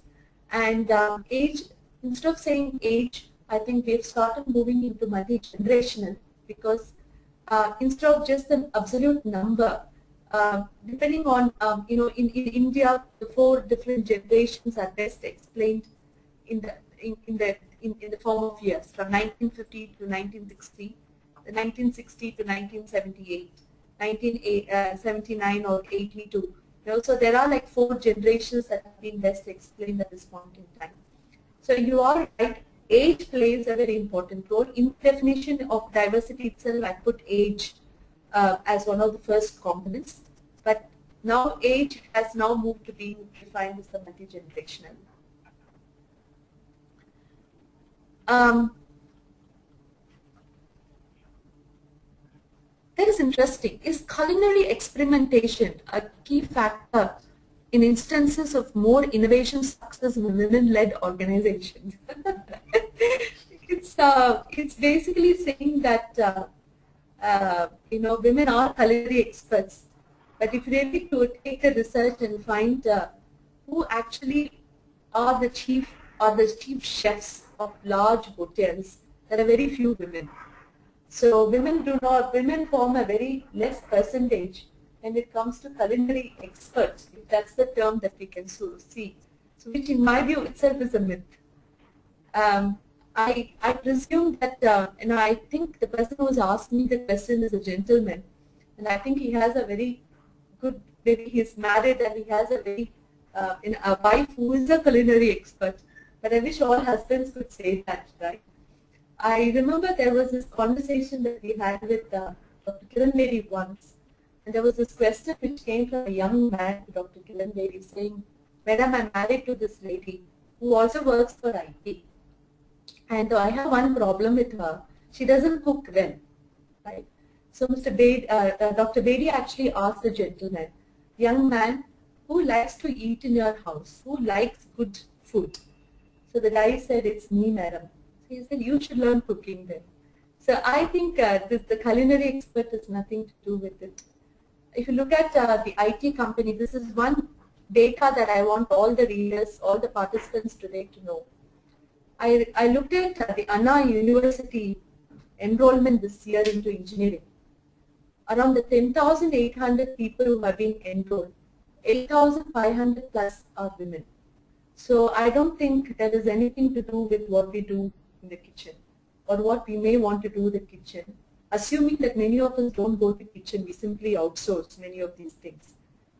And age, instead of saying age, I think we've started moving into multi-generational, because instead of just an absolute number, depending on, in India, the 4 different generations are best explained in the form of years, from 1950 to 1960, 1960 to 1978, 1979 or 82. So there are like 4 generations that have been best explained at this point in time. So you are right, age plays a very important role. In definition of diversity itself, I put age as one of the first components, but now age has now moved to being defined as the multi-generational. That is interesting. Is culinary experimentation a key factor in instances of more innovation success in women-led organizations? It's basically saying that women are culinary experts, but if you really could take the research and find who actually are the chief chefs of large hotels, there are very few women. So women form a very less percentage when it comes to culinary experts, if that's the term that we can see. So which in my view itself is a myth. I presume that, I think the person who has asked me the question is a gentleman, and I think he has a very good, maybe he's married and he has a very, a wife who is a culinary expert. But I wish all husbands could say that, right? I remember there was this conversation that we had with Dr. Kiran Bedi once, and there was this question which came from a young man to Dr. Kiran Bedi saying, "Madam, I'm married to this lady who also works for IT. And I have one problem with her. She doesn't cook well." Right? So Dr. Bedi actually asked the gentleman, "Young man, who likes to eat in your house? Who likes good food?" So the guy said, "It's me, madam." So he said, "You should learn cooking then." So I think the culinary expert has nothing to do with it. If you look at the IT company, this is one data that I want all the readers, all the participants today to know. I looked at the Anna University enrollment this year into engineering. Around the 10,800 people who have been enrolled, 8,500 plus are women. So I don't think there is anything to do with what we do in the kitchen. or what we may want to do in the kitchen, assuming that many of us don't go to the kitchen, we simply outsource many of these things.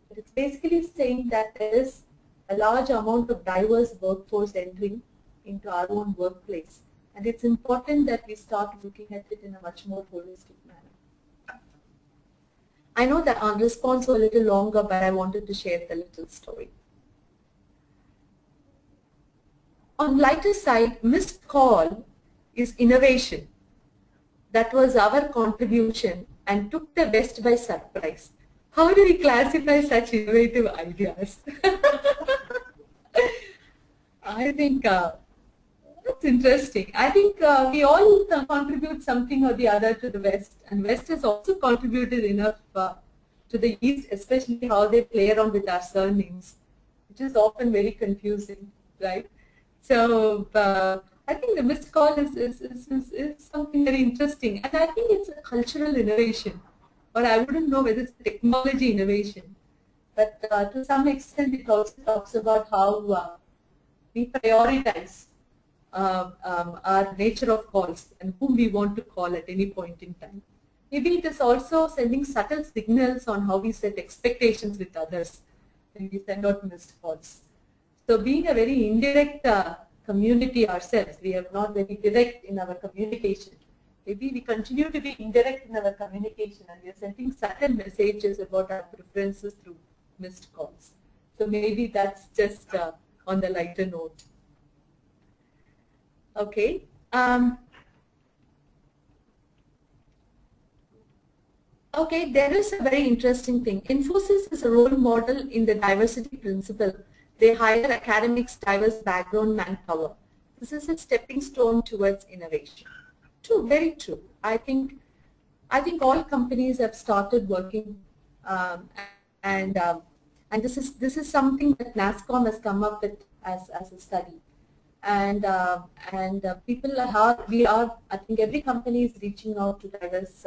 But it's basically saying that there is a large amount of diverse workforce entering into our own workplace. And it's important that we start looking at it in a much more holistic manner. I know that our response was a little longer, but I wanted to share the little story. On lighter side, missed call is innovation. That was our contribution and took the West by surprise. How do we classify such innovative ideas? I think that's interesting. I think we all contribute something or the other to the West, and West has also contributed enough to the East, especially how they play around with our surnames, which is often very confusing, right? So I think the missed call is something very interesting, and I think it's a cultural innovation, but I wouldn't know whether it's technology innovation. But to some extent, it also talks about how we prioritize our nature of calls and whom we want to call at any point in time. Maybe it is also sending subtle signals on how we set expectations with others when we send out missed calls. So being a very indirect community ourselves, we are not very direct in our communication. Maybe we continue to be indirect in our communication and we are sending subtle messages about our preferences through missed calls. So maybe that's just on the lighter note. Okay. Okay, there is a very interesting thing. Infosys is a role model in the diversity principle. They hire academics, diverse background, manpower. This is a stepping stone towards innovation. True, very true. I think all companies have started working, and this is something that NASSCOM has come up with as a study. And people are, I think every company is reaching out to diverse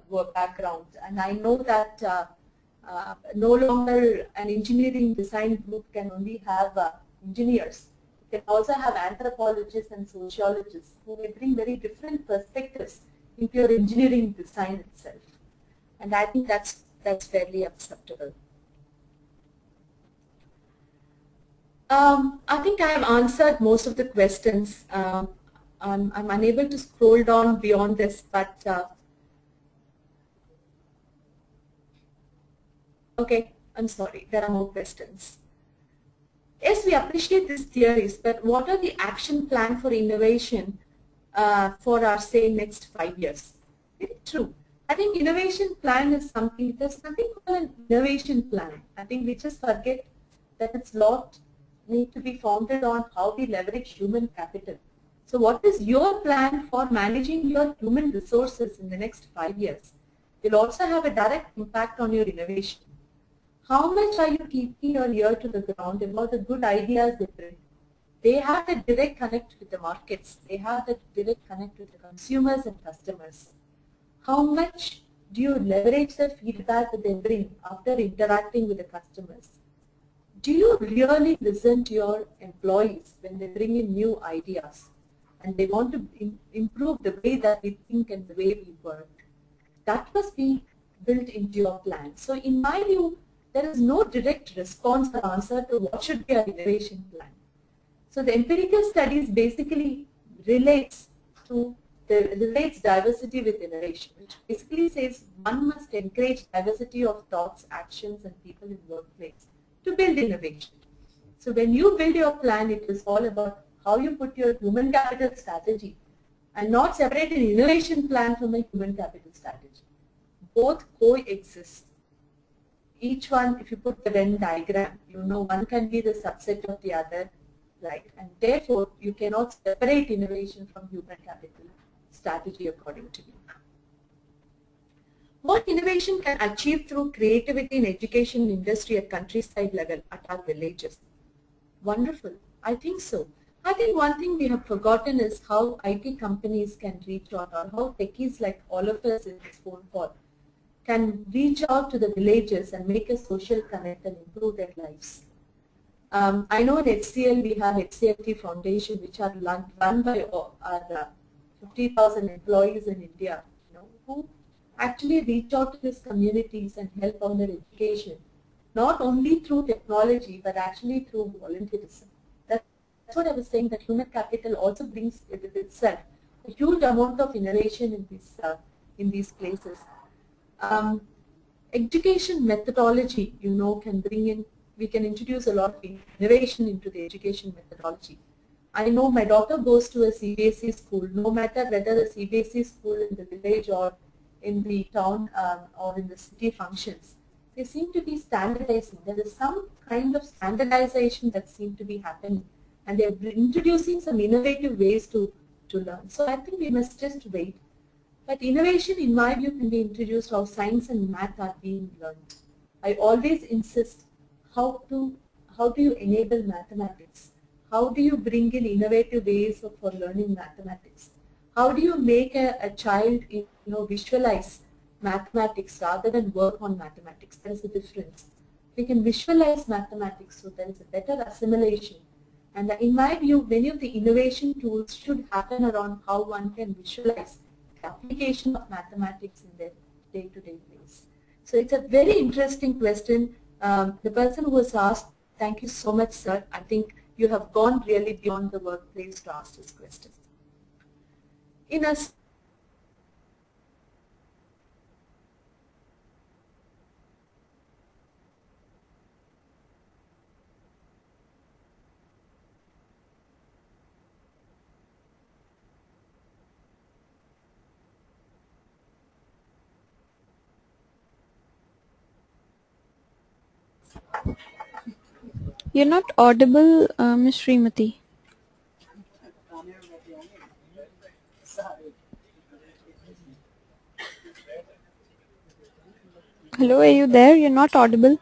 work backgrounds, and I know that no longer an engineering design group can only have engineers. You can also have anthropologists and sociologists who may bring very different perspectives into your engineering design itself, and I think that's fairly acceptable. I think I have answered most of the questions. I'm unable to scroll down beyond this, but okay, I'm sorry, there are more questions. Yes, we appreciate these theories, but what are the action plan for innovation for our, say, next 5 years? Very true. I think innovation plan is something, there's nothing called an innovation plan. I think we just forget that it's lot need to be founded on how we leverage human capital. So what is your plan for managing your human resources in the next 5 years? It will also have a direct impact on your innovation. How much are you keeping your ear to the ground about the good ideas they bring? They have a direct connect with the markets. They have a direct connect with the consumers and customers. How much do you leverage the feedback that they bring after interacting with the customers? Do you really listen to your employees when they bring in new ideas and they want to improve the way that we think and the way we work? That must be built into your plan. So in my view, there is no direct response or answer to what should be our innovation plan. So the empirical studies basically relates diversity with innovation, which basically says one must encourage diversity of thoughts, actions, and people in workplace to build innovation. So when you build your plan, it is all about how you put your human capital strategy and not separate an innovation plan from a human capital strategy. Both coexist. Each one, if you put the Venn diagram, you know one can be the subset of the other, right? And therefore, you cannot separate innovation from human capital strategy according to me. What innovation can achieve through creativity in education industry at countryside level at our villages? Wonderful. I think so. I think one thing we have forgotten is how IT companies can reach out, or how techies like all of us in this phone call can reach out to the villages and make a social connect and improve their lives. I know in HCL we have HCLT Foundation, which are run by our 50,000 employees in India, who actually reach out to these communities and help on their education, not only through technology but actually through volunteerism. That's what I was saying, that human capital also brings with itself a huge amount of innovation in these places. Um, Education methodology, can bring in, we can introduce a lot of innovation into the education methodology. I know my daughter goes to a CBSE school, no matter whether the CBSE school in the village or in the town or in the city functions, they seem to be standardizing. There is some kind of standardization that seems to be happening, and they're introducing some innovative ways to learn. So I think we must just wait. But innovation, in my view, can be introduced how science and math are being learned. I always insist, how do you enable mathematics? How do you bring in innovative ways for learning mathematics? How do you make a child visualize mathematics rather than work on mathematics? There is a difference. We can visualize mathematics, so there is a better assimilation. And in my view, many of the innovation tools should happen around how one can visualize the application of mathematics in their day-to-day lives. So it's a very interesting question. The person who was asked, thank you so much, sir. I think you have gone really beyond the workplace to ask this question. In a
You're not audible, Miss Srimati. Hello, are you there? You're not audible.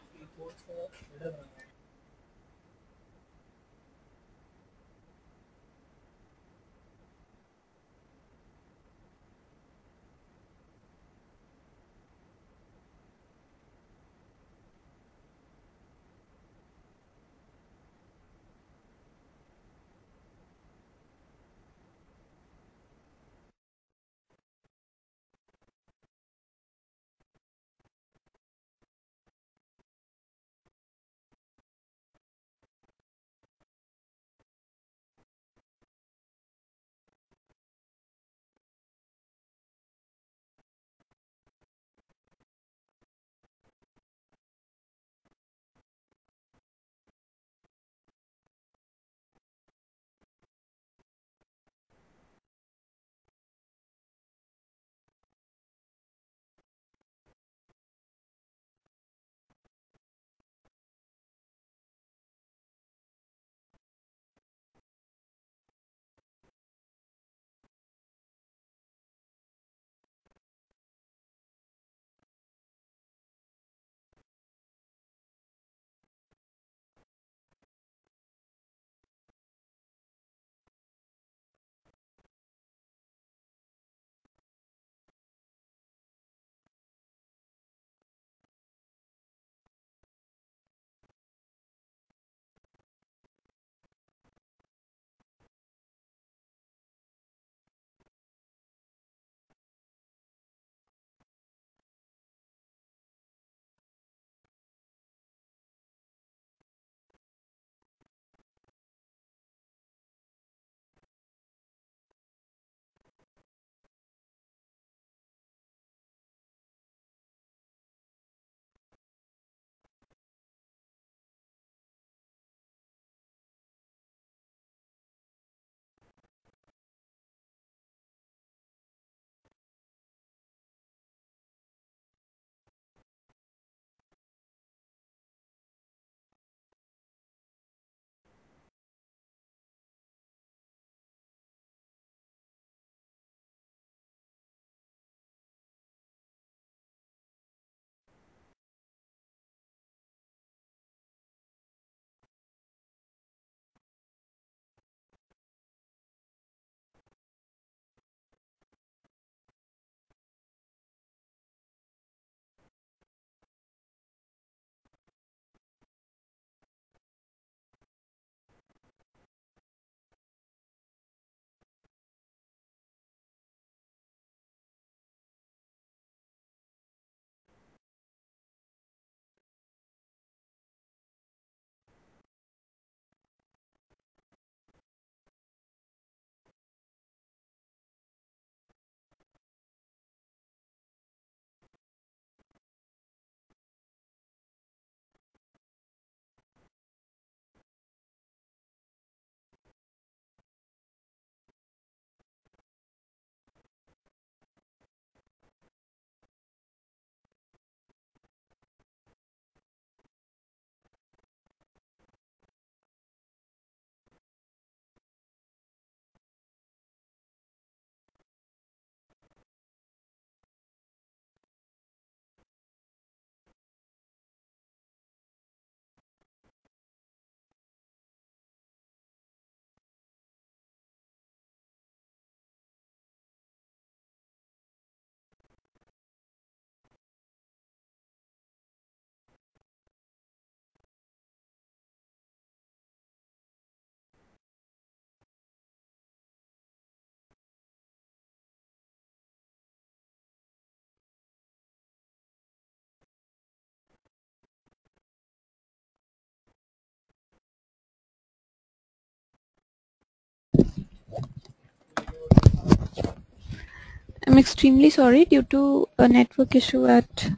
I'm extremely sorry, due to a network issue at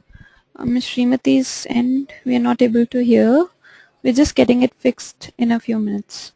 Ms. Srimati's end, we are not able to hear. We're just getting it fixed in a few minutes.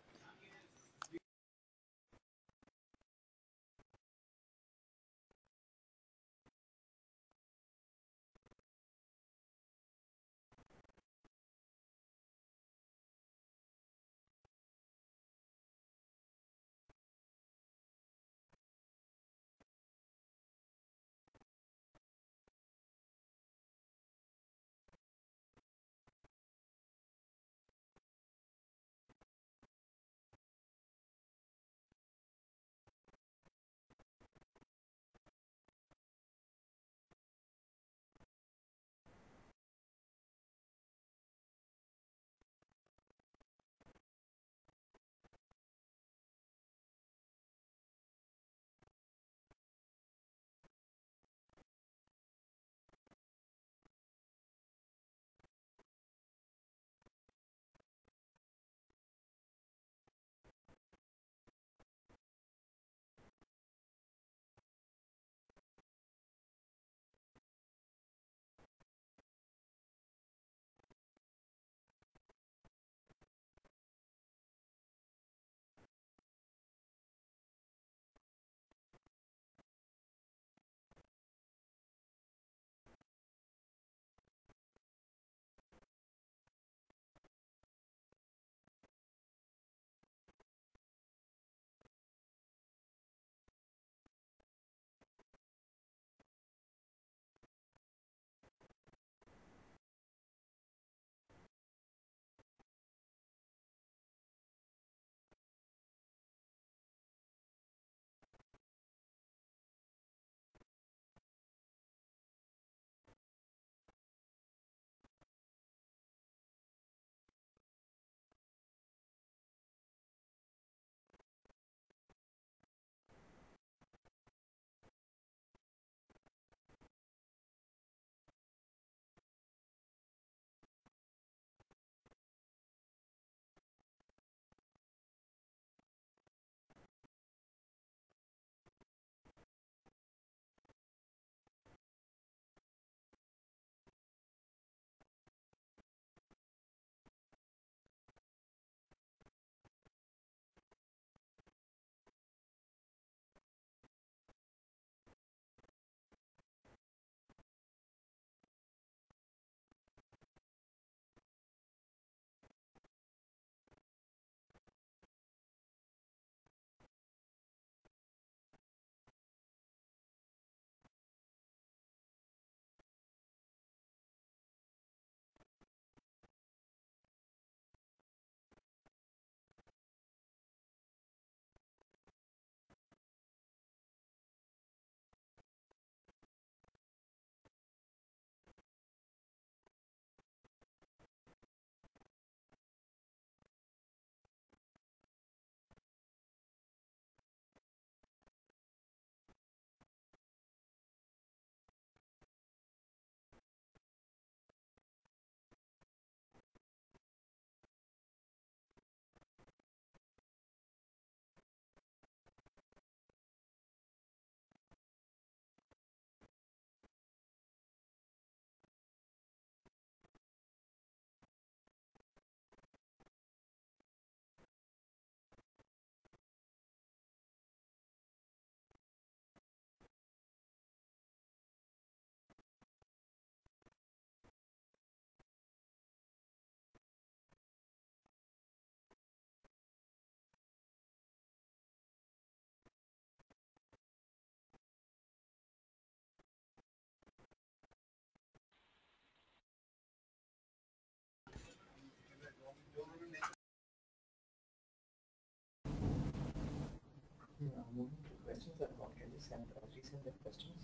Questions are not can you resend the questions?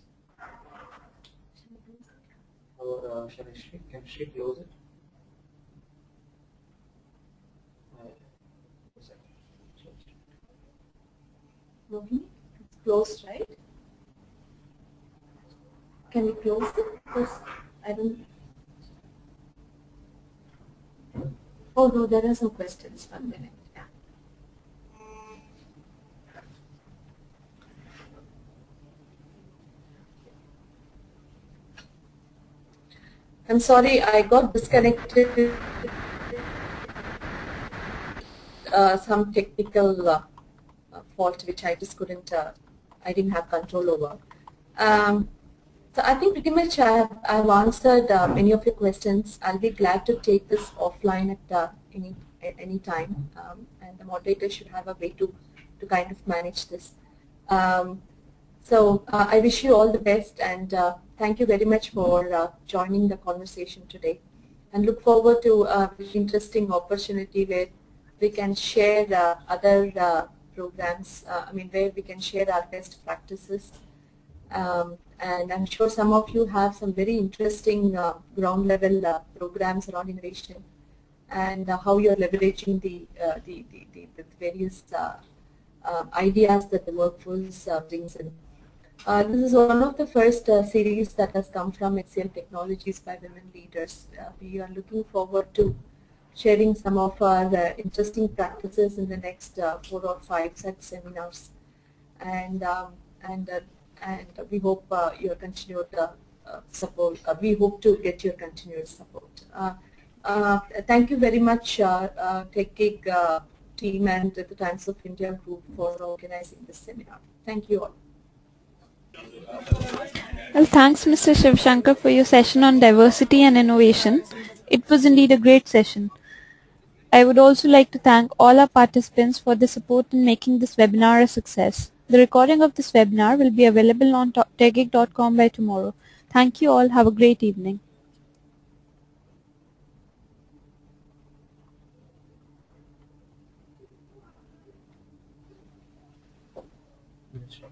Or can she close it?
Okay, it's closed, right? Can we close it? Because I don't. Oh no, there are some questions. 1 minute. Yeah. I'm sorry, I got disconnected. Some technical fault which I just couldn't, I didn't have control over. So I think pretty much I've answered many of your questions. I'll be glad to take this offline at any time, and the moderator should have a way to kind of manage this. So I wish you all the best, and thank you very much for joining the conversation today, and look forward to a very interesting opportunity where we can share other programs, where we can share our best practices. And I'm sure some of you have some very interesting ground level programs around innovation, and how you're leveraging the various ideas that the workforce brings in. This is one of the first series that has come from HCL Technologies by women leaders. We are looking forward to sharing some of our interesting practices in the next 4 or 5 such seminars, and we hope your continued support. We hope to get your continued support. Thank you very much, TechGig team and the Times of India group for organizing this seminar. Thank you all.
Well, thanks Mr. Shivshankar for your session on diversity and innovation. It was indeed a great session. I would also like to thank all our participants for their support in making this webinar a success. The recording of this webinar will be available on techgig.com by tomorrow. Thank you all. Have a great evening.
Sure.